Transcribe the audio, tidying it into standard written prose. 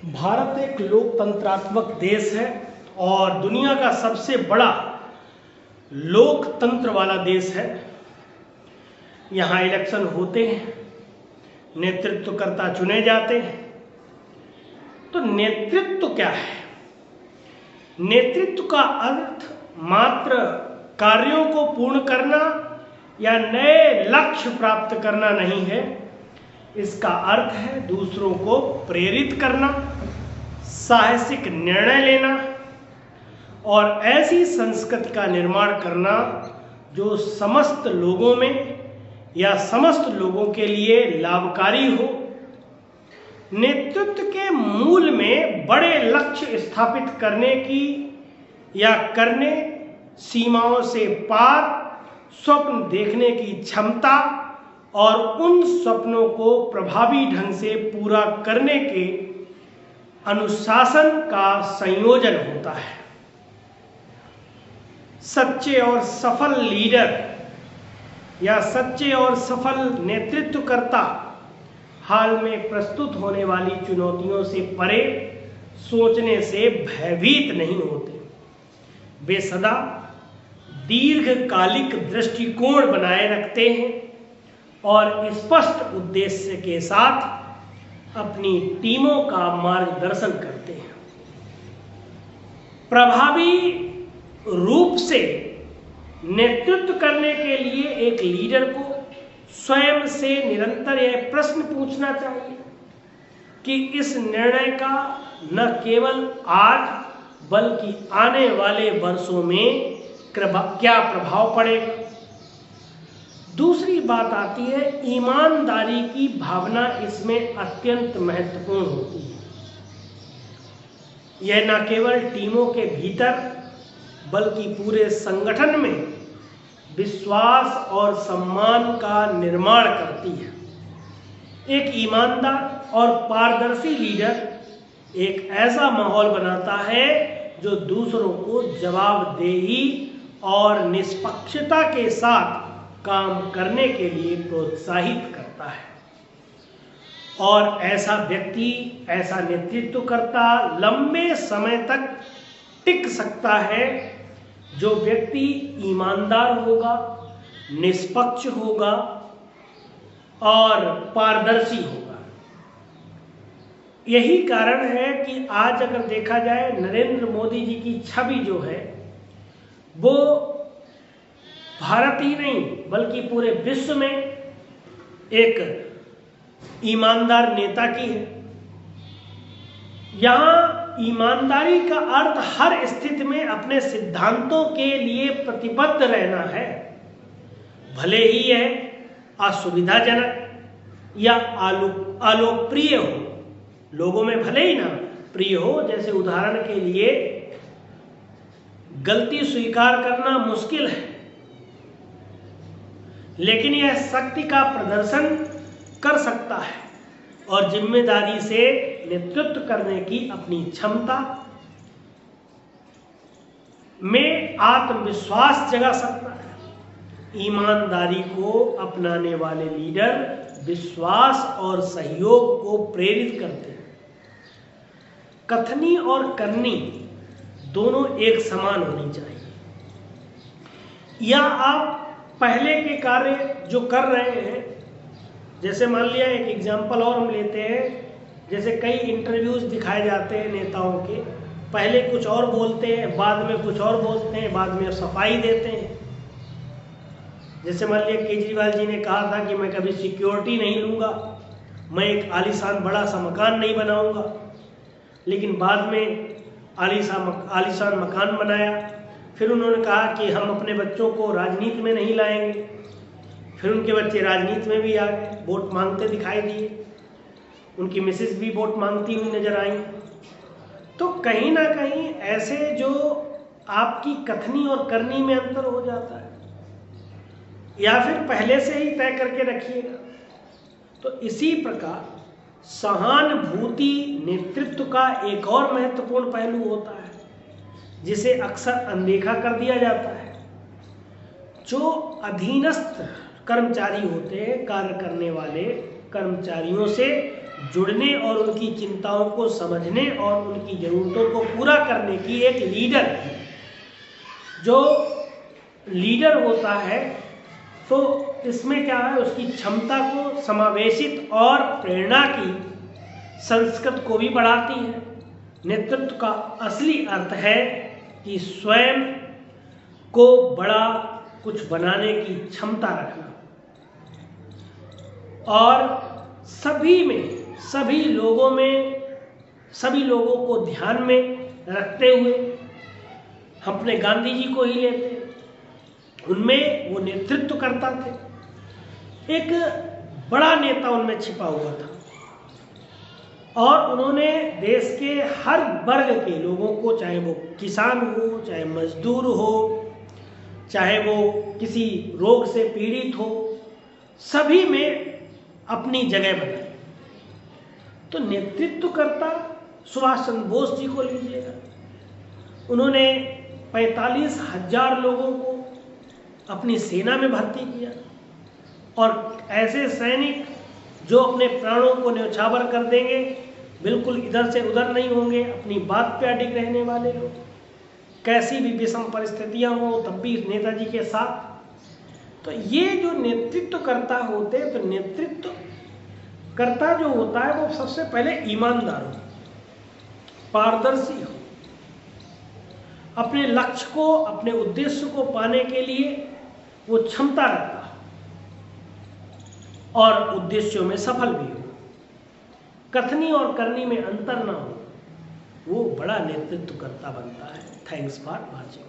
भारत एक लोकतंत्रात्मक देश है और दुनिया का सबसे बड़ा लोकतंत्र वाला देश है। यहाँ इलेक्शन होते हैं, नेतृत्वकर्ता चुने जाते हैं। तो नेतृत्व क्या है? नेतृत्व का अर्थ मात्र कार्यों को पूर्ण करना या नए लक्ष्य प्राप्त करना नहीं है। इसका अर्थ है दूसरों को प्रेरित करना, साहसिक निर्णय लेना और ऐसी संस्कृति का निर्माण करना जो समस्त लोगों में या समस्त लोगों के लिए लाभकारी हो। नेतृत्व के मूल में बड़े लक्ष्य स्थापित करने की या करने, सीमाओं से पार स्वप्न देखने की क्षमता और उन स्वप्नों को प्रभावी ढंग से पूरा करने के अनुशासन का संयोजन होता है। सच्चे और सफल लीडर या सच्चे और सफल नेतृत्वकर्ता हाल में प्रस्तुत होने वाली चुनौतियों से परे सोचने से भयभीत नहीं होते। वे सदा दीर्घकालिक दृष्टिकोण बनाए रखते हैं और स्पष्ट उद्देश्य के साथ अपनी टीमों का मार्गदर्शन करते हैं। प्रभावी रूप से नेतृत्व करने के लिए एक लीडर को स्वयं से निरंतर यह प्रश्न पूछना चाहिए कि इस निर्णय का न केवल आज बल्कि आने वाले वर्षों में क्या प्रभाव पड़ेगा। दूसरी बात आती है ईमानदारी की भावना। इसमें अत्यंत महत्वपूर्ण होती है। यह न केवल टीमों के भीतर बल्कि पूरे संगठन में विश्वास और सम्मान का निर्माण करती है। एक ईमानदार और पारदर्शी लीडर एक ऐसा माहौल बनाता है जो दूसरों को जवाबदेही और निष्पक्षता के साथ काम करने के लिए प्रोत्साहित करता है। और ऐसा व्यक्ति, ऐसा नेतृत्वकर्ता लंबे समय तक टिक सकता है जो व्यक्ति ईमानदार होगा, निष्पक्ष होगा और पारदर्शी होगा। यही कारण है कि आज अगर देखा जाए नरेंद्र मोदी जी की छवि जो है वो भारत ही नहीं बल्कि पूरे विश्व में एक ईमानदार नेता की है। यहाँ ईमानदारी का अर्थ हर स्थिति में अपने सिद्धांतों के लिए प्रतिबद्ध रहना है, भले ही यह असुविधाजनक या अलोकप्रिय हो, लोगों में भले ही ना प्रिय हो। जैसे उदाहरण के लिए गलती स्वीकार करना मुश्किल है, लेकिन यह शक्ति का प्रदर्शन कर सकता है और जिम्मेदारी से नेतृत्व करने की अपनी क्षमता में आत्मविश्वास जगा सकता है। ईमानदारी को अपनाने वाले लीडर विश्वास और सहयोग को प्रेरित करते हैं। कथनी और करनी दोनों एक समान होनी चाहिए। या आप पहले के कार्य जो कर रहे हैं, जैसे मान लिया एक एग्जाम्पल और हम लेते हैं, जैसे कई इंटरव्यूज दिखाए जाते हैं नेताओं के, पहले कुछ और बोलते हैं, बाद में कुछ और बोलते हैं, बाद में सफाई देते हैं। जैसे मान लिया केजरीवाल जी ने कहा था कि मैं कभी सिक्योरिटी नहीं लूँगा, मैं एक आलीशान बड़ा सा मकान नहीं बनाऊँगा, लेकिन बाद में आलीशान मकान बनाया। फिर उन्होंने कहा कि हम अपने बच्चों को राजनीति में नहीं लाएंगे, फिर उनके बच्चे राजनीति में भी आ गए, वोट मांगते दिखाई दिए, उनकी मिसेस भी वोट मांगती हुई नजर आई। तो कहीं ना कहीं ऐसे जो आपकी कथनी और करनी में अंतर हो जाता है, या फिर पहले से ही तय करके रखिएगा। तो इसी प्रकार सहानुभूति नेतृत्व का एक और महत्वपूर्ण पहलू होता है जिसे अक्सर अनदेखा कर दिया जाता है। जो अधीनस्थ कर्मचारी होते हैं, कार्य करने वाले कर्मचारियों से जुड़ने और उनकी चिंताओं को समझने और उनकी ज़रूरतों को पूरा करने की एक लीडर है। जो लीडर होता है तो इसमें क्या है, उसकी क्षमता को समावेशित और प्रेरणा की संस्कृत को भी बढ़ाती है। नेतृत्व का असली अर्थ है कि स्वयं को बड़ा कुछ बनाने की क्षमता रखना और सभी लोगों को ध्यान में रखते हुए, हम अपने गांधी जी को ही लेते हैं, उनमें वो नेतृत्व करता थे। एक बड़ा नेता उनमें छिपा हुआ था और उन्होंने देश के हर वर्ग के लोगों को, चाहे वो किसान हो, चाहे मजदूर हो, चाहे वो किसी रोग से पीड़ित हो, सभी में अपनी जगह बनाई। तो नेतृत्वकर्ता सुभाष चंद्र बोस जी को लीजिएगा, उन्होंने 45,000 लोगों को अपनी सेना में भर्ती किया और ऐसे सैनिक जो अपने प्राणों को न्यौछावर कर देंगे, बिल्कुल इधर से उधर नहीं होंगे, अपनी बात पे अडिग रहने वाले लोग, कैसी भी विषम परिस्थितियां हो तब भी नेताजी के साथ। तो ये जो नेतृत्वकर्ता होते हैं, तो नेतृत्वकर्ता जो होता है वो सबसे पहले ईमानदार हो, पारदर्शी हो, अपने लक्ष्य को, अपने उद्देश्य को पाने के लिए वो क्षमता रखता है और उद्देश्यों में सफल भी हो, कथनी और करनी में अंतर ना हो, वो बड़ा नेतृत्वकर्ता बनता है। Thanks for watching.